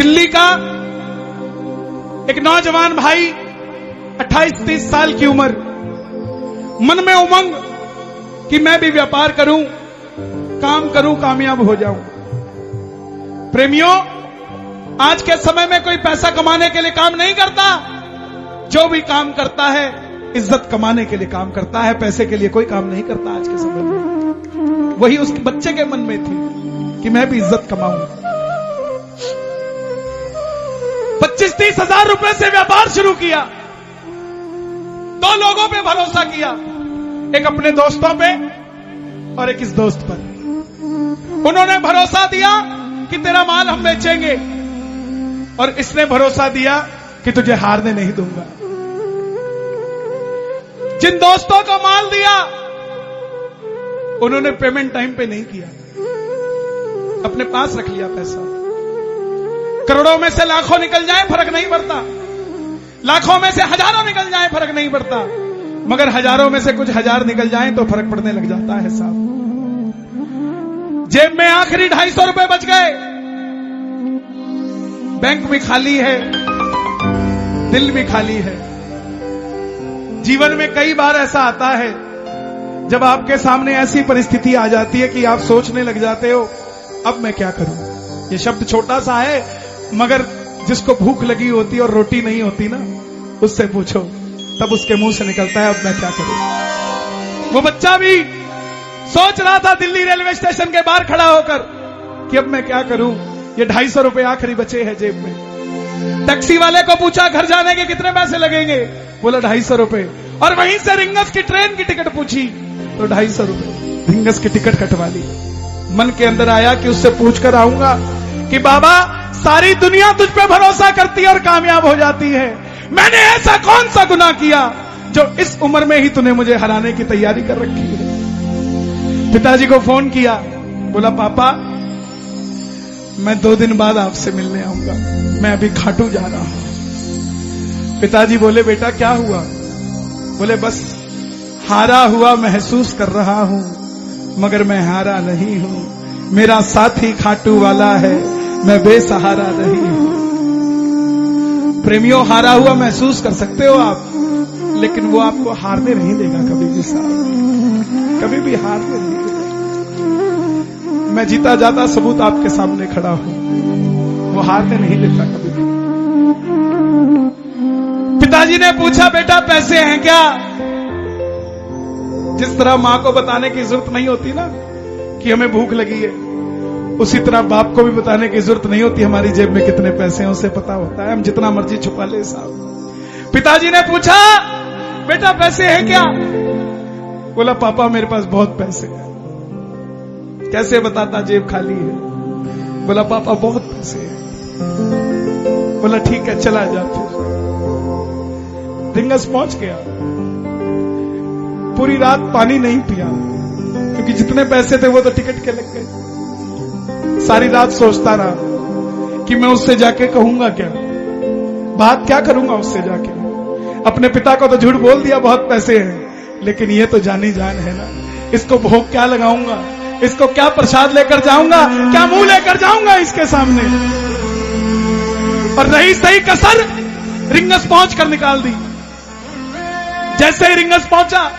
दिल्ली का एक नौजवान भाई, 28-30 साल की उम्र, मन में उमंग कि मैं भी व्यापार करूं, काम करूं, कामयाब हो जाऊं। प्रेमियों, आज के समय में कोई पैसा कमाने के लिए काम नहीं करता। जो भी काम करता है इज्जत कमाने के लिए काम करता है, पैसे के लिए कोई काम नहीं करता आज के समय में। वही उसके बच्चे के मन में थी कि मैं भी इज्जत कमाऊं। 25-30 हजार रुपए से व्यापार शुरू किया। 2 लोगों पे भरोसा किया, एक अपने दोस्तों पे और एक इस दोस्त पर। उन्होंने भरोसा दिया कि तेरा माल हम बेचेंगे, और इसने भरोसा दिया कि तुझे हारने नहीं दूंगा। जिन दोस्तों को माल दिया उन्होंने पेमेंट टाइम पे नहीं किया, अपने पास रख लिया पैसा। करोड़ों में से लाखों निकल जाए फर्क नहीं पड़ता, लाखों में से हजारों निकल जाए फर्क नहीं पड़ता, मगर हजारों में से कुछ हजार निकल जाए तो फर्क पड़ने लग जाता है साहब। जेब में आखिरी 250 रुपए बच गए, बैंक भी खाली है, दिल भी खाली है। जीवन में कई बार ऐसा आता है जब आपके सामने ऐसी परिस्थिति आ जाती है कि आप सोचने लग जाते हो, अब मैं क्या करूं। ये शब्द छोटा सा है, मगर जिसको भूख लगी होती और रोटी नहीं होती ना, उससे पूछो, तब उसके मुंह से निकलता है अब मैं क्या करूं। वो बच्चा भी सोच रहा था दिल्ली रेलवे स्टेशन के बाहर खड़ा होकर कि अब मैं क्या करूं, ये 250 रुपए आखिरी बचे हैं जेब में। टैक्सी वाले को पूछा घर जाने के कितने पैसे लगेंगे, बोला 250 रुपए। और वहीं से रिंगस की ट्रेन की टिकट पूछी तो 250 रुपए, रिंगस की टिकट कटवा ली। मन के अंदर आया कि उससे पूछकर आऊंगा कि बाबा, सारी दुनिया तुझ पे भरोसा करती है और कामयाब हो जाती है, मैंने ऐसा कौन सा गुनाह किया जो इस उम्र में ही तूने मुझे हराने की तैयारी कर रखी है। पिताजी को फोन किया, बोला पापा मैं 2 दिन बाद आपसे मिलने आऊंगा, मैं अभी खाटू जा रहा हूं। पिताजी बोले बेटा क्या हुआ? बोले बस हारा हुआ महसूस कर रहा हूं, मगर मैं हारा नहीं हूं, मेरा साथी खाटू वाला है, मैं बेसहारा नहीं हूं। प्रेमियों, हारा हुआ महसूस कर सकते हो आप, लेकिन वो आपको हारने नहीं देगा कभी भी साहब, कभी भी हारने नहीं देगा। मैं जीता जाता सबूत आपके सामने खड़ा हूं, वो हारने नहीं देता कभी भी। पिताजी ने पूछा बेटा पैसे हैं क्या? जिस तरह मां को बताने की जरूरत नहीं होती ना कि हमें भूख लगी है, उसी तरह बाप को भी बताने की जरूरत नहीं होती हमारी जेब में कितने पैसे हैं, उसे पता होता है, हम जितना मर्जी छुपा ले साहब। पिताजी ने पूछा बेटा पैसे हैं क्या? बोला पापा मेरे पास बहुत पैसे हैं। कैसे बताता जेब खाली है? बोला पापा बहुत पैसे हैं। बोला ठीक है चला जा। फिर रिंगस पहुंच गया, पूरी रात पानी नहीं पिया, क्योंकि जितने पैसे थे वो तो टिकट के लग गए। सारी रात सोचता रहा कि मैं उससे जाके कहूंगा क्या, बात क्या करूंगा उससे जाके। अपने पिता को तो झूठ बोल दिया बहुत पैसे हैं, लेकिन ये तो जानी जान है ना, इसको भोग क्या लगाऊंगा, इसको क्या प्रसाद लेकर जाऊंगा, क्या मुंह लेकर जाऊंगा इसके सामने। और रही सही कसर रिंगस पहुंचकर निकाल दी। जैसे ही रिंगस पहुंचा,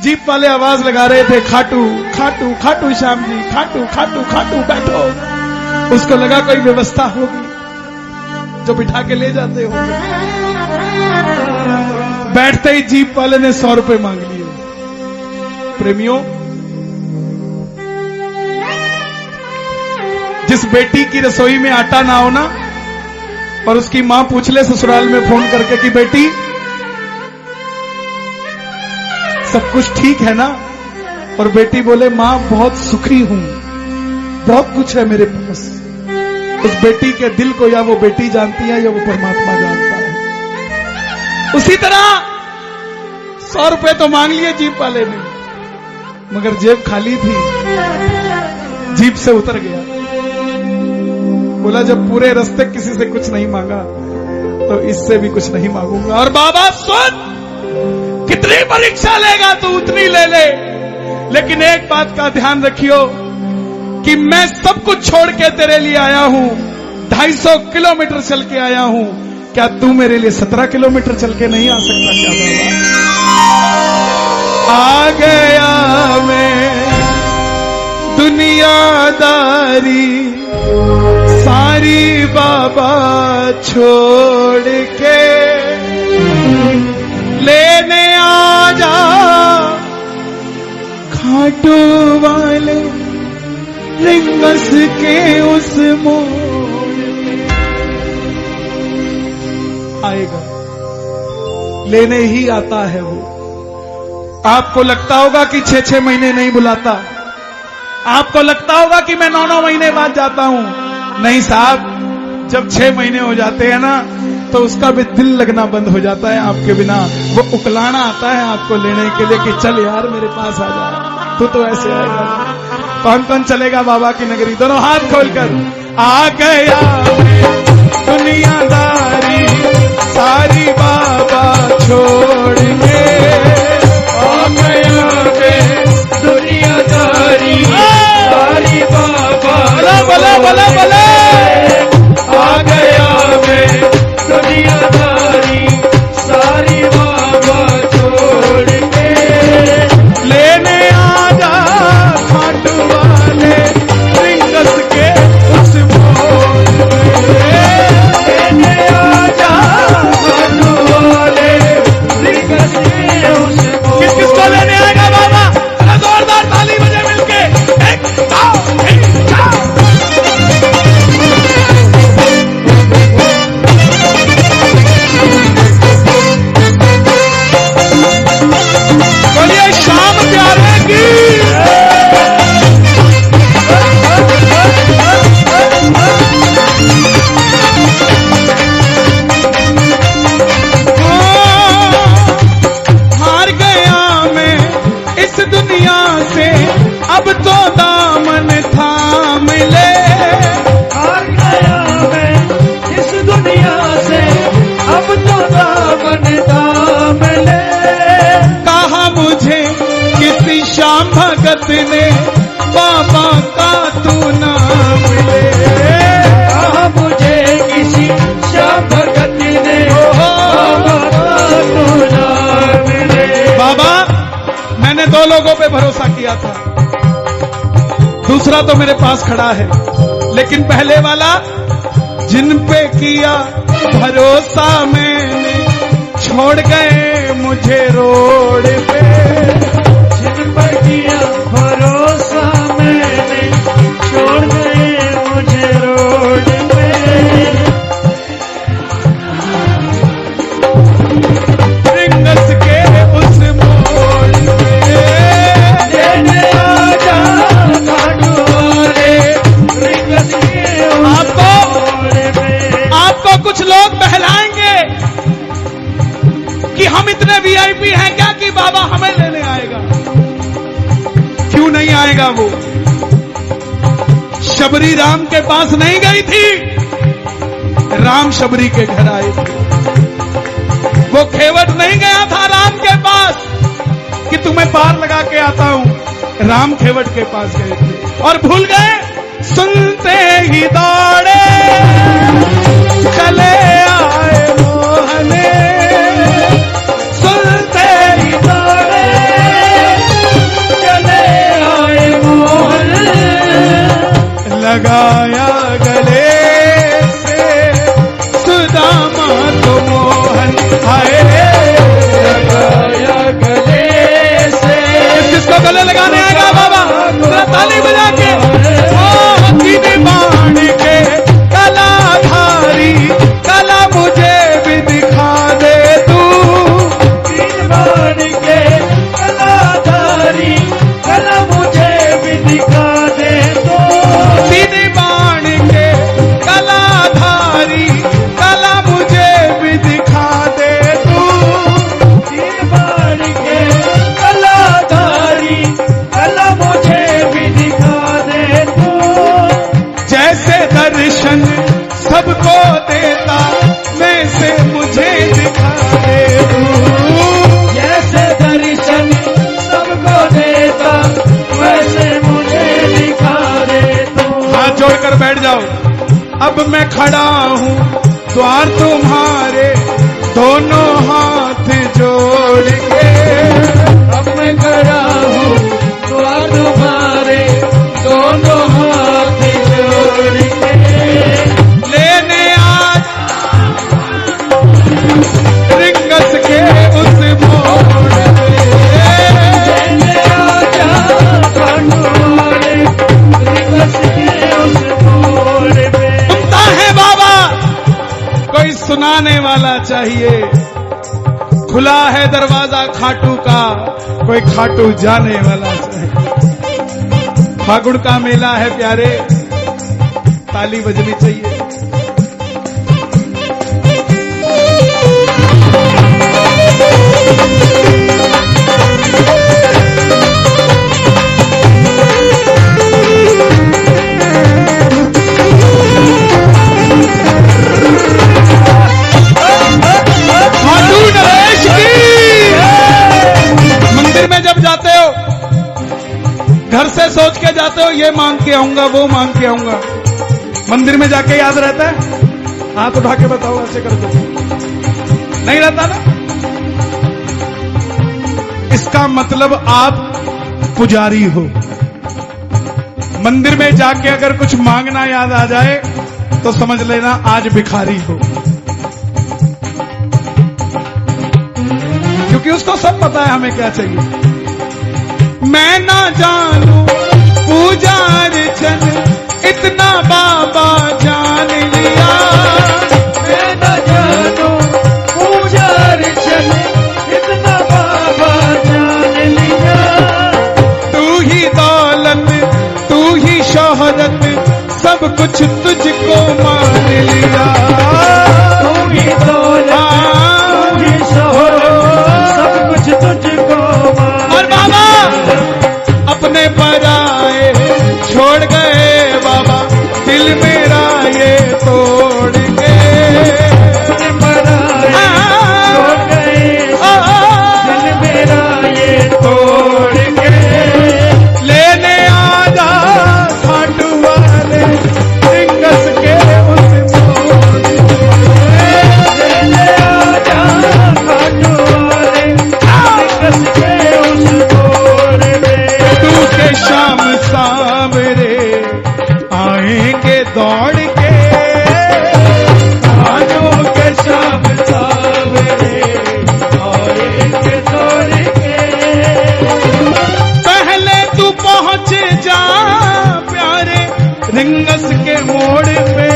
जीप वाले आवाज लगा रहे थे खाटू खाटू खाटू श्याम जी, खाटू खाटू खाटू बैठो। उसको लगा कोई व्यवस्था होगी जो बिठा के ले जाते हो। बैठते ही जीप वाले ने 100 रुपए मांग लिए। प्रेमियों, जिस बेटी की रसोई में आटा ना हो ना, और उसकी मां पूछ ले ससुराल में फोन करके कि बेटी सब कुछ ठीक है ना, और बेटी बोले मां बहुत सुखी हूं, बहुत कुछ है मेरे पास, उस बेटी के दिल को या वो बेटी जानती है या वो परमात्मा जानता है। उसी तरह 100 रुपए तो मांग लिए जीप वाले ने, मगर जेब खाली थी, जीप से उतर गया। बोला जब पूरे रास्ते किसी से कुछ नहीं मांगा तो इससे भी कुछ नहीं मांगूंगा। और बाबा सुन, कितनी परीक्षा लेगा तू उतनी ले ले, लेकिन एक बात का ध्यान रखियो कि मैं सब कुछ छोड़ के तेरे लिए आया हूं, 250 किलोमीटर चल के आया हूं, क्या तू मेरे लिए 17 किलोमीटर चल के नहीं आ सकता क्या बाबा? आ गया मैं दुनियादारी सारी बाबा छोड़ के, लेने आ जा खाटू वाले रिंगस के उस मोड़ में। आएगा, लेने ही आता है वो। आपको लगता होगा कि 6-6 महीने नहीं बुलाता, आपको लगता होगा कि मैं 9-9 महीने बाद जाता हूं। नहीं साहब, जब 6 महीने हो जाते हैं ना तो उसका भी दिल लगना बंद हो जाता है आपके बिना। वो उकलाना आता है आपको लेने के लिए कि चल यार मेरे पास आ जा, तू तो ऐसे आएगा। कौन कौन चलेगा बाबा की नगरी? दोनों हाथ खोलकर। आ गया दुनियादारी सारी बाबा छोड़ के, आ गया मैं दुनियादारी सारी बाबा बोला बोला बोला, आ गया मैं दुनियादारी सारी बाबा छोड़ के, लेने आ जा खाटू वाले रिंगस के उस मोड़ में। लेने आ जा खाटू वाले रिंगस के उस मोड़। किस किसको लेने आएगा बाबा? जोरदार ताली बजे मिलके। 1 2 3 4। बोलिए शाम प्यारे की। हार गया मैं इस दुनिया से, अब तो दामन थाम ले। हार गया मैं इस दुनिया से, अब तो दामन थाम ले। कहा मुझे किसी श्याम भगत ने बाबा का तू नाम ले। कहा मुझे किसी श्याम भगत ने बाबा का तो नाम ले। बाबा, मैंने 2 लोगों पे भरोसा किया था, दूसरा तो मेरे पास खड़ा है, लेकिन पहले वाला जिन पे किया भरोसा मैंने, छोड़ गए मुझे रोड पे। जिन पर किया भरोसा मैंने, छोड़ गए मुझे रोड पे। रिंगस के उस मोड़ पे। लेने आ जा खाटू वाले रिंगस के उस मोड़ पे। आपको कुछ लोग बहलाएंगे कि हम इतने वीआईपी हैं क्या कि बाबा हमें लेने आएगा। क्यों नहीं आएगा? वो शबरी राम के पास नहीं गई थी, राम शबरी के घर आए थे। वो खेवट नहीं गया था राम के पास कि तुम्हें पार लगा के आता हूं, राम खेवट के पास गए थे और भूल गए। सुनते ही दौड़े चले आए मोहने, सुनते ही दौड़े चले आए मोहन। लगाया गले से सुदामा तो मोहन आए। लगाया गले से। किसको गले लगाने आएगा बाबा? ताली बजा के। मोहन की बाण के कला अब मैं खड़ा हूँ द्वार तुम्हारे दोनों हाथ जोड़ के। अब मैं खड़ा हूँ द्वार तुम्हारे दोनों हाथ जोड़ के। लेने आज रिंगस के उस मोड़ पे। लेने आजा खाटूवाले रिंगस के उस मोड़ पे। सुनता है बाबा कोई सुनाने वाला चाहिए, खुला है दरवाजा खाटू का, कोई खाटू जाने वाला चाहिए। फागुन का मेला है प्यारे, ताली बजनी चाहिए। खाटू नरेश की। मंदिर में जब जाते हो घर से सोच के जाते हो ये मांग के आऊंगा वो मांग के आऊंगा, मंदिर में जाके याद रहता है? हाथ उठा के बताओ, ऐसे कर दो। नहीं रहता ना? इसका मतलब आप पुजारी हो। मंदिर में जाके अगर कुछ मांगना याद आ जाए तो समझ लेना आज भिखारी हो, क्योंकि उसको सब पता है हमें क्या चाहिए। मैं ना जानू पूजा अर्चन इतना बाबा जान लिया। मैं न जानू पूजा अर्चन इतना बाबा जान लिया। तू ही दौलत तू ही शोहरत सब कुछ तुझको मान लिया। तू ही दौलत तू ही शोहरत सब कुछ तुझको मान और बाबा अपने पराए छोड़ गए बाबा, दिल मेरा ये तोड़ के। अपने पराए छोड़ गए दिल मेरा ये तोड़ के। लेने आजा खाटू वाले रिंगस के उस मोड़ पे। लेने आजा खाटूवाले रिंगस के उस मोड़ पे। तू के शाम सामरे आएंगे दौड़ के। आजो के शाम सावरे आएंगे दौड़ के। पहले तू पहुंच जा प्यारे रिंगस के मोड़ पे।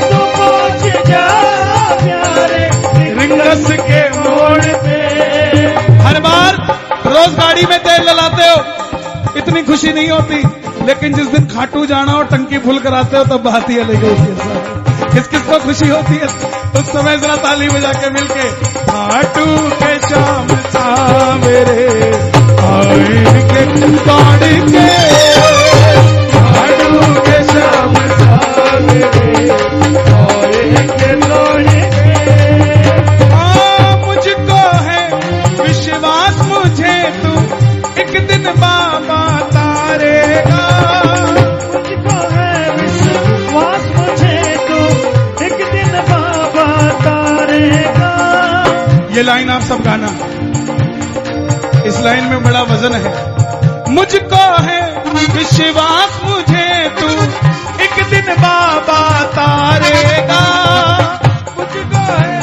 तू पहुंच जा प्यारे रिंगस के मोड़ पे। हर बार रोज गाड़ी में तेल डलाते हो, इतनी खुशी नहीं होती, लेकिन जिस दिन खाटू जाना और टंकी फुल कराते हो तब बात ही अलग है उसके साथ। किस किस को खुशी होती है उस समय? जरा ताली बजा के मिलके। खाटू के शाम सावरे आएंगे दौड़ के। खाटू के शाम सावरे आएंगे दौड़ के। मुझको है विश्वास मुझे तू एक दिन बाबा तारेगा। मुझको है विश्वास मुझे तो एक दिन बाबा तारेगा। ये लाइन आप सब गाना, इस लाइन में बड़ा वजन है। मुझको है विश्वास मुझे तू एक दिन बाबा तारेगा। मुझको है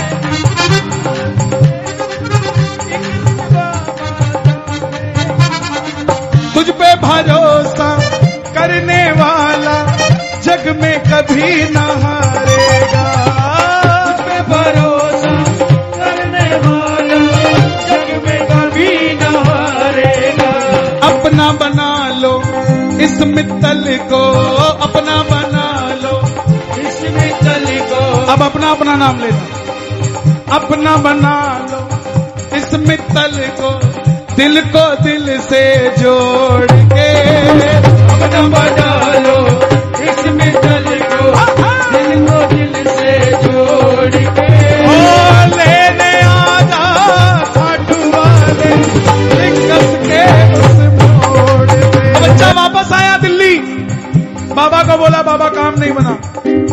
एक दिन बाबा तारेगा। तुझ पे भरोसा करने वाला जग में कभी न हारेगा। तुझ पे भरोसा करने वाला जग में कभी न हारेगा। अपना बना लो इस मित्तल को, अपना बना लो इस मित्तल को। अब अपना अपना नाम लेना। अपना बना लो इस मित्तल को, दिल को दिल से जोड़ के। अपना बना लो इस मित्तल को, दिल को दिल से जोड़ के। ओ लेने आजा खाटू वाले रिंगस के उस मोड़ पे। बच्चा वापस आया दिल्ली, बाबा को बोला बाबा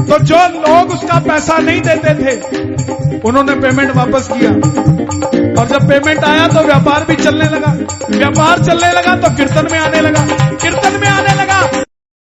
तो जो लोग उसका पैसा नहीं देते थे उन्होंने पेमेंट वापस किया, और जब पेमेंट आया तो व्यापार भी चलने लगा, व्यापार चलने लगा तो कीर्तन में आने लगा, कीर्तन में आने